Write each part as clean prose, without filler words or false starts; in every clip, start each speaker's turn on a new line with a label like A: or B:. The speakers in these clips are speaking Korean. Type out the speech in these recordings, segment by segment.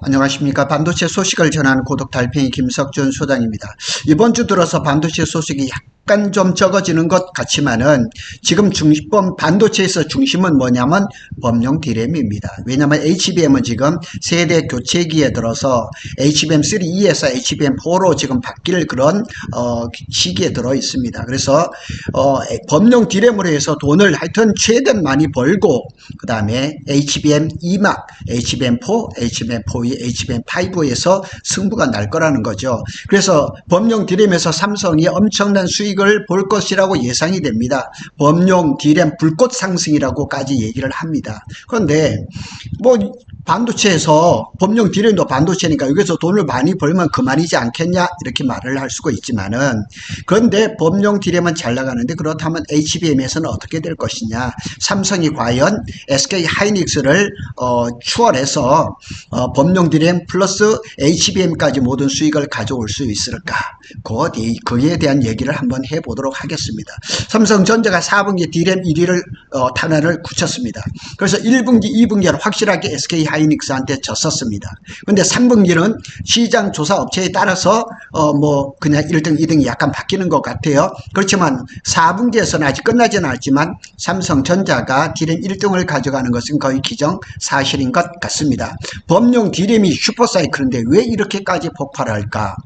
A: 안녕하십니까. 반도체 소식을 전하는 고독 달팽이 김석준 소장입니다. 이번 주 들어서 반도체 소식이 약간 좀 적어지는 것 같지만은 지금 반도체에서 중심은 뭐냐면 범용 D램입니다. 왜냐하면 HBM은 지금 세대 교체기에 들어서 HBM3E에서 HBM4로 지금 바뀔 그런 시기에 들어 있습니다. 그래서 범용 D램으로 해서 돈을 하여튼 최대한 많이 벌고 그 다음에 HBM2막, HBM4, HBM4, HBM5에서 승부가 날 거라는 거죠. 그래서 범용 D램에서 삼성이 엄청난 수익을 볼 것이라고 예상이 됩니다. 범용 D램 불꽃 상승이라고까지 얘기를 합니다. 그런데 뭐 반도체에서 범용 D램도 반도체니까 여기서 돈을 많이 벌면 그만이지 않겠냐 이렇게 말을 할 수가 있지만은, 그런데 범용 D램은 잘 나가는데 그렇다면 HBM에서는 어떻게 될 것이냐, 삼성이 과연 SK 하이닉스를 추월해서 범용 D램 플러스 HBM까지 모든 수익을 가져올 수 있을까, 그에 대한 얘기를 한번 해보도록 하겠습니다. 삼성전자가 4분기 D램 1위를 탄환을 굳혔습니다. 그래서 1분기 2분기는 확실하게 SK 하이닉스한테 졌었습니다. 근데 3분기는 시장 조사 업체에 따라서 뭐 그냥 1등 2등이 약간 바뀌는 것 같아요. 그렇지만 4분기에서는 아직 끝나지는 않았지만 삼성전자가 D램 1등을 가져가는 것은 거의 기정사실인 것 같습니다. 범용 D램이 슈퍼사이클인데 왜 이렇게까지 폭발할까?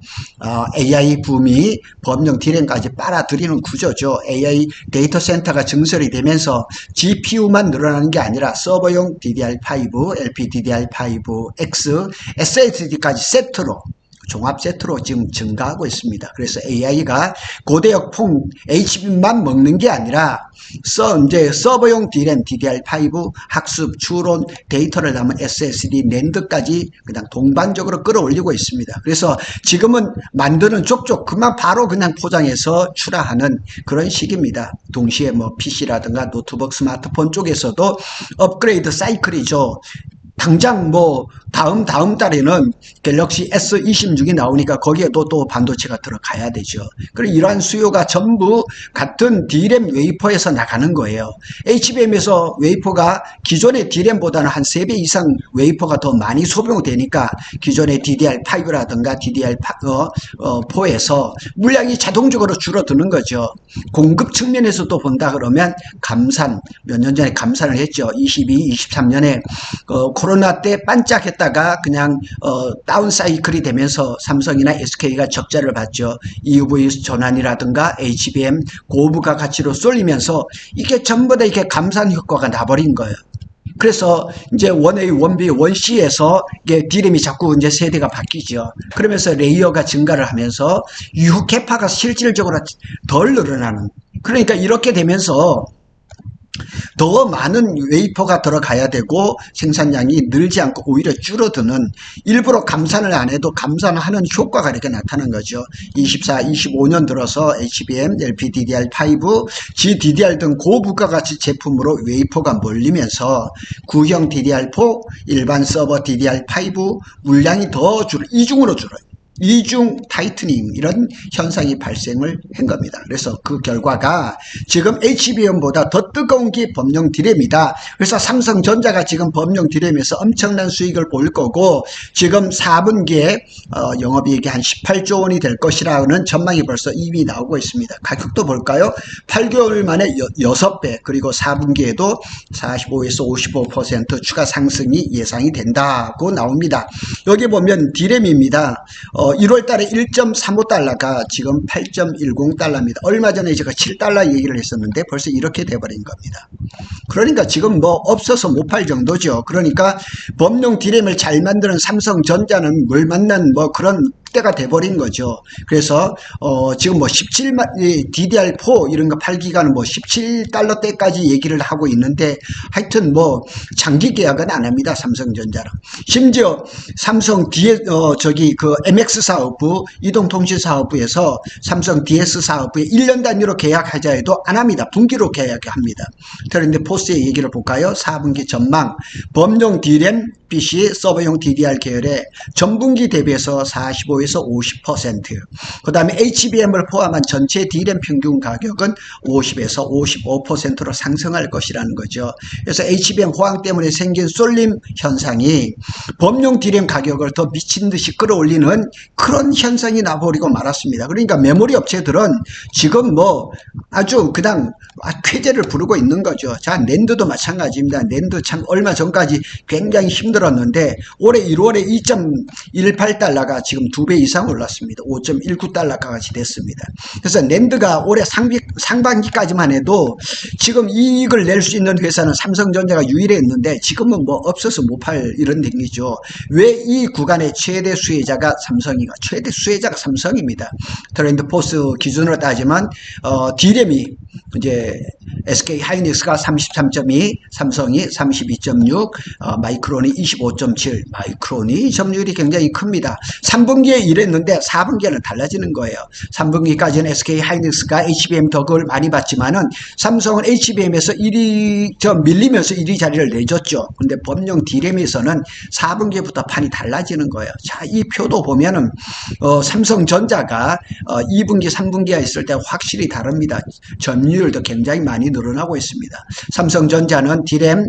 A: AI 붐이 범용 D램까지 빨아들이는 구조죠. AI 데이터 센터가 증설이 되면서 GPU만 늘어나는 게 아니라 서버용 DDR5, LPDDR5X, SSD까지 세트로, 종합 세트로 지금 증가하고 있습니다. 그래서 AI가 고대역 폰 HBM만 먹는 게 아니라 이제 서버용 D램, DDR5, 학습, 추론, 데이터를 담은 SSD, 낸드까지 그냥 동반적으로 끌어올리고 있습니다. 그래서 지금은 만드는 족족 그만 바로 그냥 포장해서 출하하는 그런 시기입니다. 동시에 뭐 PC라든가 노트북, 스마트폰 쪽에서도 업그레이드 사이클이죠. 당장 뭐 다음 달에는 갤럭시 S26이 나오니까 거기에도 또 반도체가 들어가야 되죠. 그리고 이러한 수요가 전부 같은 D램 웨이퍼에서 나가는 거예요. HBM에서 웨이퍼가 기존의 D램보다는 한 3배 이상 웨이퍼가 더 많이 소비되니까 기존의 DDR5라든가 DDR4에서 물량이 자동적으로 줄어드는 거죠. 공급 측면에서도 본다 그러면 감산, 몇 년 전에 감산을 했죠. 22, 23년에 코로나 때 반짝했다가 그냥 다운 사이클이 되면서 삼성이나 SK가 적자를 봤죠. EUV 전환이라든가 HBM 고부가 가치로 쏠리면서 이게 전부 다 이렇게 감산 효과가 나버린 거예요. 그래서 이제 1A, 1B, 1C에서 이게 D램이 자꾸 이제 세대가 바뀌죠. 그러면서 레이어가 증가를 하면서 유효 캐파가 실질적으로 덜 늘어나는. 그러니까 이렇게 되면서 더 많은 웨이퍼가 들어가야 되고 생산량이 늘지 않고 오히려 줄어드는, 일부러 감산을 안 해도 감산하는 효과가 이렇게 나타난 거죠. 24, 25년 들어서 HBM, LPDDR5, GDDR 등 고부가가치 제품으로 웨이퍼가 몰리면서 구형 DDR4, 일반 서버 DDR5 물량이 더 이중으로 줄어요. 이중 타이트닝, 이런 현상이 발생을 한 겁니다. 그래서 그 결과가 지금 HBM보다 더 뜨거운 게 범용 D램이다. 그래서 삼성전자가 지금 범용 D램에서 엄청난 수익을 볼 거고, 지금 4분기에 영업이익이 한 18조 원이 될 것이라는 전망이 벌써 이미 나오고 있습니다. 가격도 볼까요? 8개월 만에 6배, 그리고 4분기에도 45에서 55% 추가 상승이 예상이 된다고 나옵니다. 여기 보면 D램입니다. 1월 달에 1.35달러가 지금 8.10달러입니다. 얼마 전에 제가 7달러 얘기를 했었는데 벌써 이렇게 돼버린 겁니다. 그러니까 지금 뭐 없어서 못 팔 정도죠. 그러니까 범용 D램을 잘 만드는 삼성전자는 물 만난 뭐 그런 때가 돼버린 거죠. 그래서 지금 뭐 17만 DDR4 이런 거 팔기가는 뭐 17달러대까지 얘기를 하고 있는데, 하여튼 뭐 장기 계약은 안 합니다, 삼성전자랑. 심지어 삼성 저기 그 MX 사업부, 이동통신 사업부에서 삼성 DS 사업부에 1년 단위로 계약하자 해도 안 합니다. 분기로 계약합니다. 그런데 포스의 얘기를 볼까요? 4분기 전망, 범용 D램 PC 서버용 DDR 계열의 전분기 대비해서 45에서 50%, 그 다음에 HBM을 포함한 전체 D램 평균 가격은 50에서 55%로 상승할 것이라는 거죠. 그래서 HBM 호황 때문에 생긴 쏠림 현상이 범용 D램 가격을 더 미친 듯이 끌어올리는 그런 현상이 나버리고 말았습니다. 그러니까 메모리 업체들은 지금 뭐 아주 그냥 쾌재를 부르고 있는 거죠. 자, 낸드도 마찬가지입니다. 낸드 참 얼마 전까지 굉장히 힘들었는데 올해 1월에 2.18달러가 지금 2배 이상 올랐습니다. 5.19달러까지 됐습니다. 그래서 낸드가 올해 상반기까지만 해도 지금 이익을 낼 수 있는 회사는 삼성전자가 유일했는데 지금은 뭐 없어서 못 팔 이런 얘기죠. 왜 이 구간의 최대 수혜자가 삼성입니다. 트렌드 포스 기준으로 따지면 D램이 이제 SK 하이닉스가 33.2, 삼성이 32.6, 마이크론이 25.7, 마이크론이 점유율이 굉장히 큽니다. 3분기에 이랬는데 4분기에는 달라지는 거예요. 3분기까지는 SK 하이닉스가 HBM 덕을 많이 받지만은 삼성은 HBM에서 1위 밀리면서 1위 자리를 내줬죠. 근데 범용 D램에서는 4분기부터 판이 달라지는 거예요. 자, 이 표도 보면은 삼성전자가 2분기, 3분기가 있을 때 확실히 다릅니다. 점유율도 굉장히 많이 늘어나고 있습니다. 삼성전자는 D램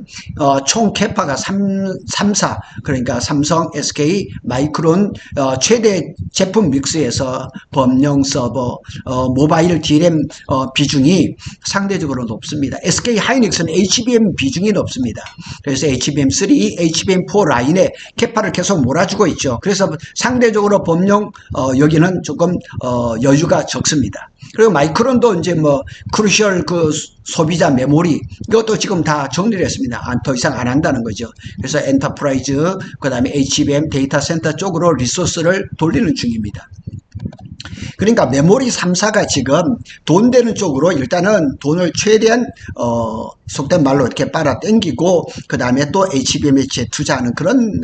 A: 총 캐파가 3사, 그러니까 삼성, SK, 마이크론 최대 제품 믹스에서 범용 서버, 모바일 D램 비중이 상대적으로 높습니다. SK 하이닉스는 HBM 비중이 높습니다. 그래서 HBM3, HBM4 라인에 캐파를 계속 몰아주고 있죠. 그래서 상대적으로 범용 여기는 조금 여유가 적습니다. 그리고 마이크론도 이제 뭐 크루셜 그 소비자 메모리 이것도 지금 다 정리를 했습니다. 더 이상 안 한다는 거죠. 그래서 엔터프라이즈 그 다음에 HBM 데이터 센터 쪽으로 리소스를 돌리는 중입니다. 그러니까 메모리 3사가 지금 돈 되는 쪽으로 일단은 돈을 최대한 속된 말로 이렇게 빨아 당기고 그 다음에 또 HBM에 재투자하는 그런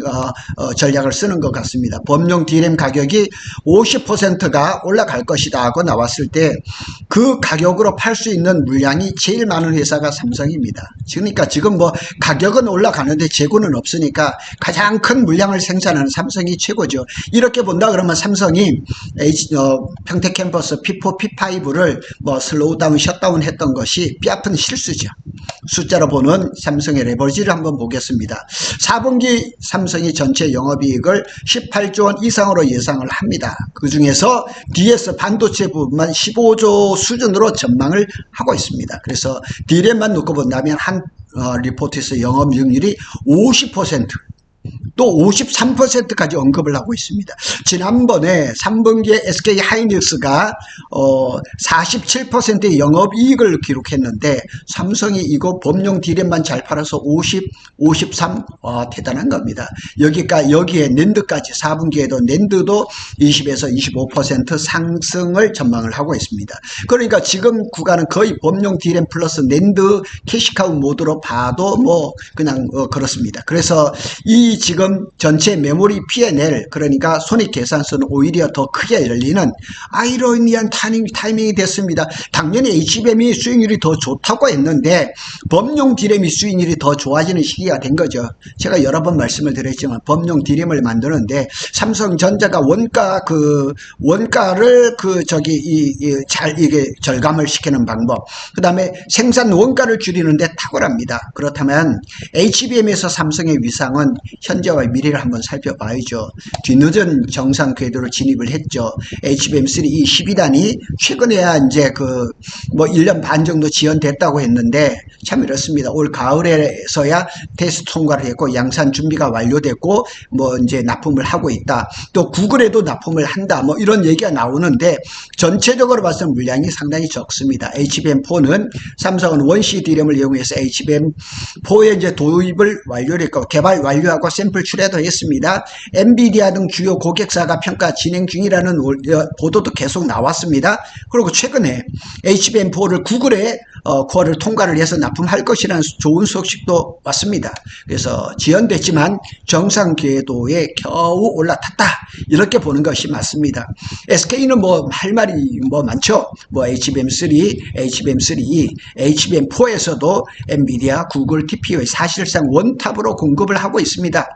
A: 전략을 쓰는 것 같습니다. 범용 D램 가격이 50%가 올라갈 것이다 하고 나왔을 때 그 가격으로 팔 수 있는 물량이 제일 많은 회사가 삼성입니다. 그러니까 지금 뭐 가격은 올라가는데 재고는 없으니까 가장 큰 물량을 생산하는 삼성이 최고죠. 이렇게 본다 그러면 삼성이 평택 캠퍼스 P4, P5를 뭐 슬로우 다운, 셧다운 했던 것이 뼈아픈 실수죠. 숫자로 보는 삼성의 레버리지를 한번 보겠습니다. 4분기 삼성이 전체 영업이익을 18조 원 이상으로 예상을 합니다. 그 중에서 DS 반도체 부분만 15조 수준으로 전망을 하고 있습니다. 그래서 D램만 놓고 본다면 한 리포트에서 영업이익률이 50%, 또 53%까지 언급을 하고 있습니다. 지난번에 3분기에 SK 하이닉스가 47%의 영업이익을 기록했는데 삼성이 이거 범용 D램만 잘 팔아서 53, 대단한 겁니다. 여기에 낸드까지 4분기에도 낸드도 20에서 25% 상승을 전망을 하고 있습니다. 그러니까 지금 구간은 거의 범용 D램 플러스 낸드 캐시카우 모드로 봐도 뭐 그냥 그렇습니다. 그래서 이 지금 전체 메모리 P&L 그러니까 손익계산서는 오히려 더 크게 열리는 아이러니한 타이밍이 됐습니다. 당연히 HBM이 수익률이 더 좋다고 했는데 범용 D램이 수익률이 더 좋아지는 시기가 된 거죠. 제가 여러 번 말씀을 드렸지만 범용 D램을 만드는데 삼성전자가 원가를 이게 절감을 시키는 방법, 그 다음에 생산 원가를 줄이는데 탁월합니다. 그렇다면 HBM에서 삼성의 위상은 현재와 미래를 한번 살펴봐야죠. 뒤늦은 정상 궤도로 진입을 했죠. HBM3 12단이 최근에야 이제 1년 반 정도 지연됐다고 했는데 참 이렇습니다. 올 가을에서야 테스트 통과를 했고 양산 준비가 완료됐고 뭐 이제 납품을 하고 있다. 또 구글에도 납품을 한다. 뭐 이런 얘기가 나오는데 전체적으로 봐서는 물량이 상당히 적습니다. HBM4는 삼성은 원시 D램을 이용해서 HBM4에 이제 도입을 완료했고 개발 완료하고 샘플 출하도 했습니다. 엔비디아 등 주요 고객사가 평가 진행 중이라는 보도도 계속 나왔습니다. 그리고 최근에 HBM4를 구글에 코어를 통과를 해서 납품할 것이라는 좋은 소식도 왔습니다. 그래서 지연됐지만 정상 궤도에 겨우 올라탔다 이렇게 보는 것이 맞습니다. SK는 뭐 할 말이 뭐 많죠. 뭐 HBM3, HBM4에서도 엔비디아, 구글, TPU의 사실상 원탑으로 공급을 하고 있습니다.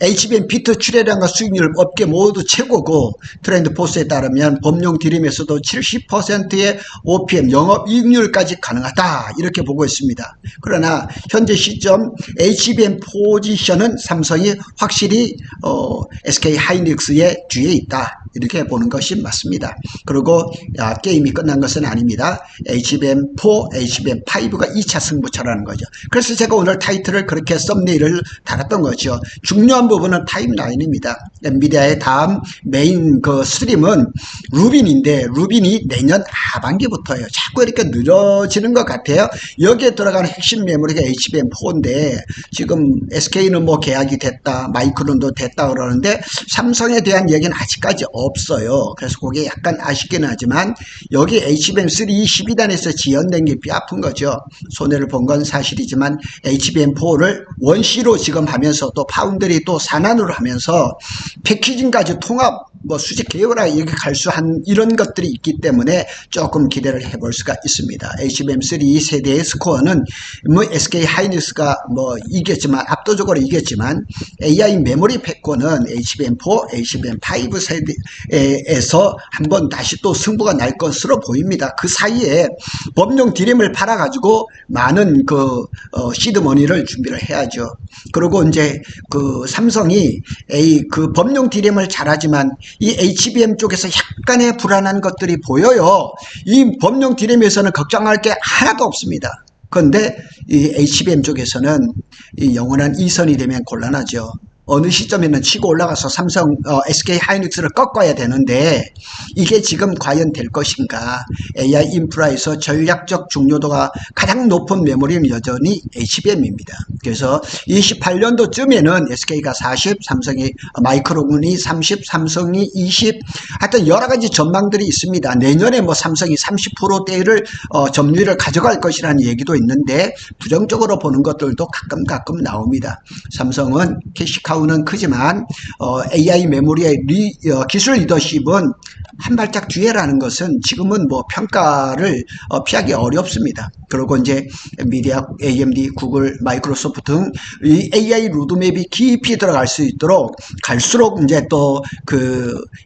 A: HBM 비트 출하량과 수익률 업계 모두 최고고 트렌드 포스에 따르면 범용 디램에서도 70%의 OPM 영업이익률까지 가능하다 이렇게 보고 있습니다. 그러나 현재 시점 HBM 포지션은 삼성이 확실히 SK 하이닉스의 뒤에 있다 이렇게 보는 것이 맞습니다. 그리고 게임이 끝난 것은 아닙니다. HBM4, HBM5가 2차 승부처라는 거죠. 그래서 제가 오늘 타이틀을 그렇게 썸네일을 달았던 거죠. 중요한 부분은 타임라인입니다. 엔비디아의 다음 메인 그 스트림은 루빈인데 루빈이 내년 하반기부터예요. 자꾸 이렇게 늘어지는 것 같아요. 여기에 들어가는 핵심 메모리가 HBM4인데 지금 SK는 뭐 계약이 됐다, 마이크론도 됐다 그러는데 삼성에 대한 얘기는 아직까지 없어요. 그래서 그게 약간 아쉽긴 하지만 여기 HBM3 12단에서 지연된 게 뼈아픈 거죠. 손해를 본 건 사실이지만 HBM4를 원C로 지금 하면서 또 파운드리 또 산안으로 하면서 패키징까지 통합 뭐 수직 계열화 이렇게 갈 수 한 이런 것들이 있기 때문에 조금 기대를 해볼 수가 있습니다. HBM3 세대의 스코어는 뭐 SK 하이닉스가 뭐 이겼지만 압도적으로 이겼지만 AI 메모리 패권은 HBM4, HBM5 세대에서 한번 다시 또 승부가 날 것으로 보입니다. 그 사이에 범용 디램을 팔아 가지고 많은 그 시드머니를 준비를 해야죠. 그리고 이제 그 삼성이 그 범용 디램을 잘하지만 이 HBM 쪽에서 약간의 불안한 것들이 보여요. 이 범용 디램에서는 걱정할 게 하나도 없습니다. 그런데 이 HBM 쪽에서는 이 영원한 2선이 되면 곤란하죠. 어느 시점에는 치고 올라가서 삼성, SK 하이닉스를 꺾어야 되는데 이게 지금 과연 될 것인가. AI 인프라에서 전략적 중요도가 가장 높은 메모리는 여전히 HBM입니다. 그래서 28년도쯤에는 SK가 40, 삼성이 마이크론이 30, 삼성이 20, 하여튼 여러 가지 전망들이 있습니다. 내년에 뭐 삼성이 30%대를 점유율을 가져갈 것이라는 얘기도 있는데 부정적으로 보는 것들도 가끔 나옵니다. 삼성은 캐시카우 는 크지만 AI 메모리의 기술 리더십은 한 발짝 뒤에라는 것은 지금은 뭐 평가를 피하기 어렵습니다. 그리고 이제 엔비디아, AMD, 구글, 마이크로소프트 등 이 AI 로드맵이 깊이 들어갈 수 있도록 갈수록 이제 또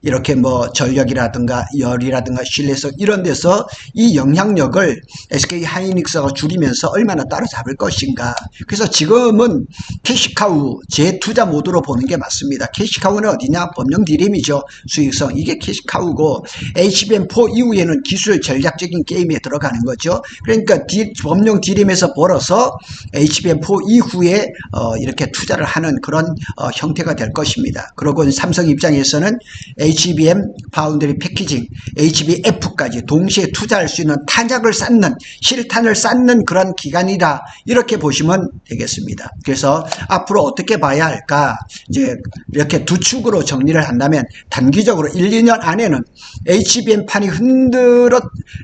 A: 이렇게 뭐 전력이라든가 열이라든가 신뢰성 이런 데서 이 영향력을 SK 하이닉스가 줄이면서 얼마나 따라잡을 것인가. 그래서 지금은 캐시카우 재투자 모드로 보는 게 맞습니다. 캐시카우는 어디냐? 범용 디램이죠. 수익성. 이게 캐시카우고 HBM4 이후에는 기술 전략적인 게임에 들어가는 거죠. 그러니까 범용 디램에서 벌어서 HBM4 이후에 이렇게 투자를 하는 그런 형태가 될 것입니다. 그리고 삼성 입장에서는 HBM 파운드리 패키징, HBF까지 동시에 투자할 수 있는 탄약을 쌓는 실탄을 쌓는 그런 기간이다. 이렇게 보시면 되겠습니다. 그래서 앞으로 어떻게 봐야 할까? 이제 이렇게 두 축으로 정리를 한다면 단기적으로 1, 2년 안에는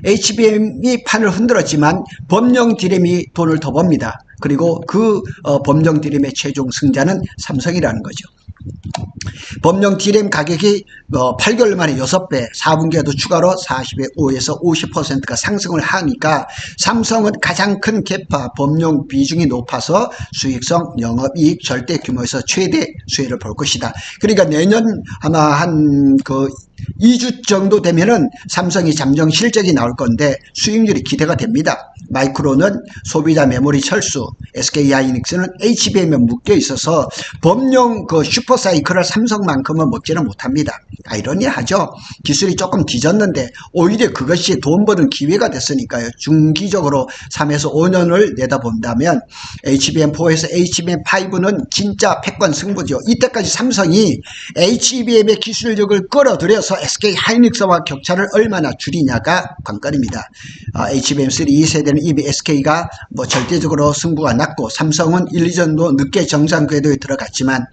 A: HBM이 판을 흔들었지만 범용 디램이 돈을 더 법니다. 그리고 그 범용 디램의 최종 승자는 삼성이라는 거죠. 범용 디램 가격이 8개월 만에 6배, 4분기에도 추가로 45에서 50%가 상승을 하니까 삼성은 가장 큰 계파 범용 비중이 높아서 수익성, 영업이익 절대 규모에서 최대 수혜를 볼 것이다. 그러니까 내년 아마 한 2주 정도 되면은 삼성이 잠정 실적이 나올 건데 수익률이 기대가 됩니다. 마이크론은 소비자 메모리 철수, SK 하이닉스는 HBM에 묶여 있어서 범용 슈퍼사이클을 삼성만큼은 먹지는 못합니다. 아이러니하죠. 기술이 조금 뒤졌는데 오히려 그것이 돈 버는 기회가 됐으니까요. 중기적으로 3에서 5년을 내다본다면 HBM4에서 HBM5는 진짜 패권 승부죠. 이때까지 삼성이 HBM의 기술력을 끌어들여서 SK 하이닉스와 격차를 얼마나 줄이냐가 관건입니다. HBM3 2세대는 이미 SK가 뭐 절대적으로 승부가 났고 삼성은 1, 2년도 늦게 정상 궤도에 들어갔지만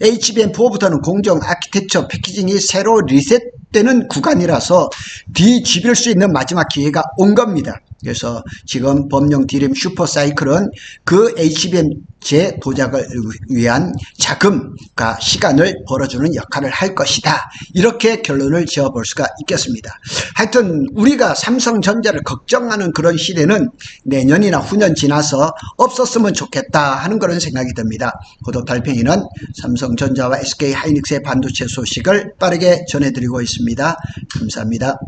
A: HBM4부터는 공정 아키텍처 패키징이 새로 리셋되는 구간이라서 뒤집을 수 있는 마지막 기회가 온 겁니다. 그래서 지금 범용 디램 슈퍼사이클은 그 HBM 재도작을 위한 자금과 시간을 벌어주는 역할을 할 것이다. 이렇게 결론을 지어볼 수가 있겠습니다. 하여튼 우리가 삼성전자를 걱정하는 그런 시대는 내년이나 후년 지나서 없었으면 좋겠다 하는 그런 생각이 듭니다. 구독 달팽이는 삼성전자와 SK하이닉스의 반도체 소식을 빠르게 전해드리고 있습니다. 감사합니다.